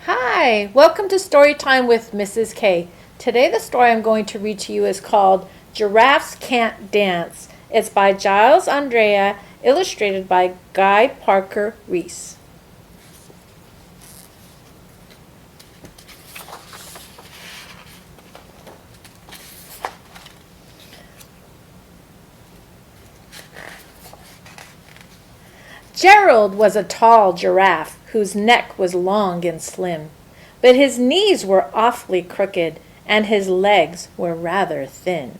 Hi, welcome to Storytime with Mrs. K. Today the story I'm going to read to you is called Giraffes Can't Dance. It's by Giles, Andreae, illustrated by Parker-Rees. Gerald was a tall giraffe whose neck was long and slim, but his knees were awfully crooked and his legs were rather thin.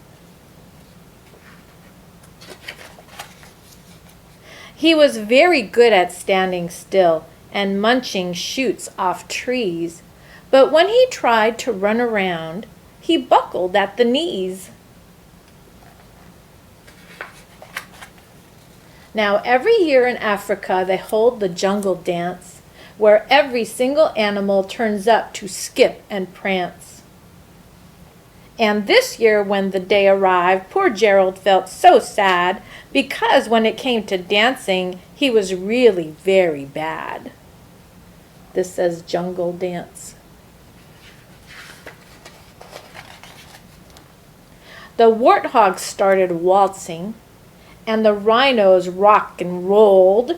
He was very good at standing still and munching shoots off trees, but when he tried to run around, he buckled at the knees. Now, every year in Africa, they hold the jungle dance, where every single animal turns up to skip and prance. And this year, when the day arrived, poor Gerald felt so sad, because when it came to dancing, he was really very bad. This says jungle dance. The warthogs started waltzing, and the rhinos rocked and rolled.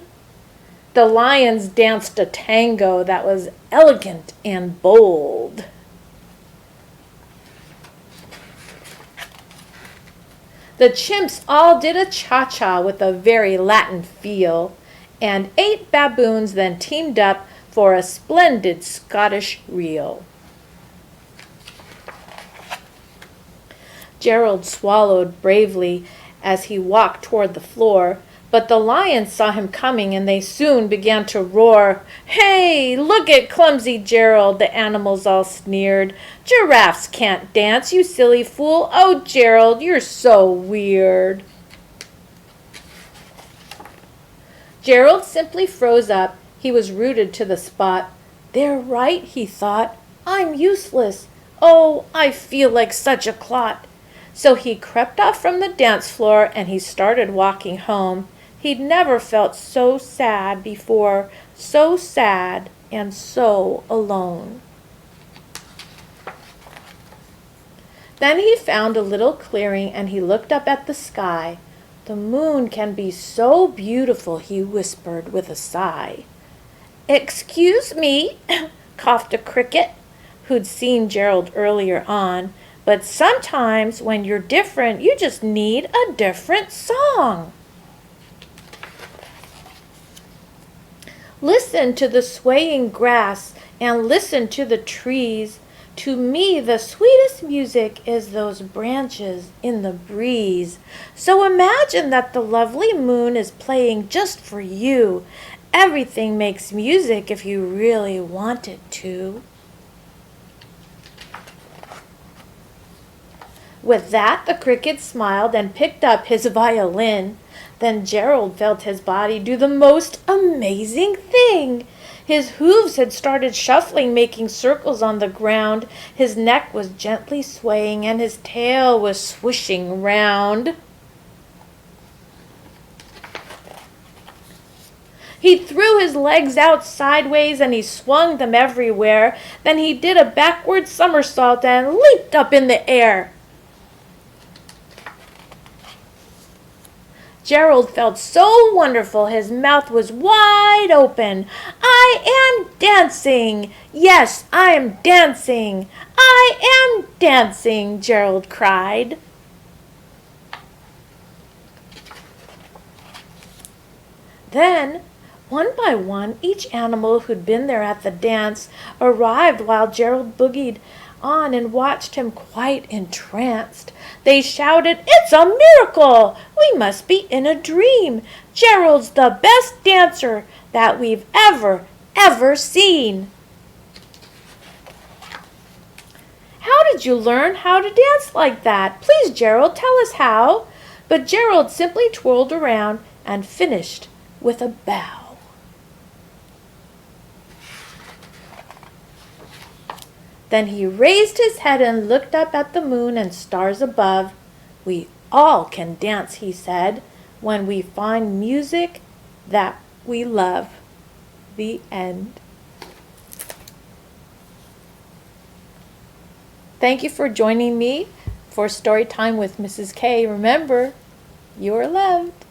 The lions danced a tango that was elegant and bold. The chimps all did a cha-cha with a very Latin feel, and 8 baboons then teamed up for a splendid Scottish reel. Gerald swallowed bravely as he walked toward the floor, but the lions saw him coming and they soon began to roar. "Hey, look at clumsy Gerald," the animals all sneered. "Giraffes can't dance, you silly fool. Oh, Gerald, you're so weird." Gerald simply froze up. He was rooted to the spot. "They're right," he thought. "I'm useless. Oh, I feel like such a clot." So he crept off from the dance floor and he started walking home. He'd never felt so sad before, so sad and so alone. Then he found a little clearing and he looked up at the sky. "The moon can be so beautiful," he whispered with a sigh. "Excuse me," coughed a cricket who'd seen Gerald earlier on. "But sometimes when you're different, you just need a different song." Listen to the swaying grass and listen to the trees. To me, the sweetest music is those branches in the breeze. So imagine that the lovely moon is playing just for you. Everything makes music if you really want it to. With that, the cricket smiled and picked up his violin. Then Gerald felt his body do the most amazing thing. His hooves had started shuffling, making circles on the ground. His neck was gently swaying and his tail was swishing round. He threw his legs out sideways and he swung them everywhere. Then he did a backward somersault and leaped up in the air. Gerald felt so wonderful, his mouth was wide open. "I am dancing! Yes, I am dancing! I am dancing!" Gerald cried. Then, one by one, each animal who'd been there at the dance arrived while Gerald boogied on and watched him quite entranced. They shouted, "It's a miracle! We must be in a dream! Gerald's the best dancer that we've ever seen!" "How did you learn how to dance like that? Please, Gerald, tell us how." But Gerald simply twirled around and finished with a bow. Then he raised his head and looked up at the moon and stars above. "We all can dance," he said, "when we find music that we love." The end. Thank you for joining me for Story Time with Mrs. K. Remember, you are loved.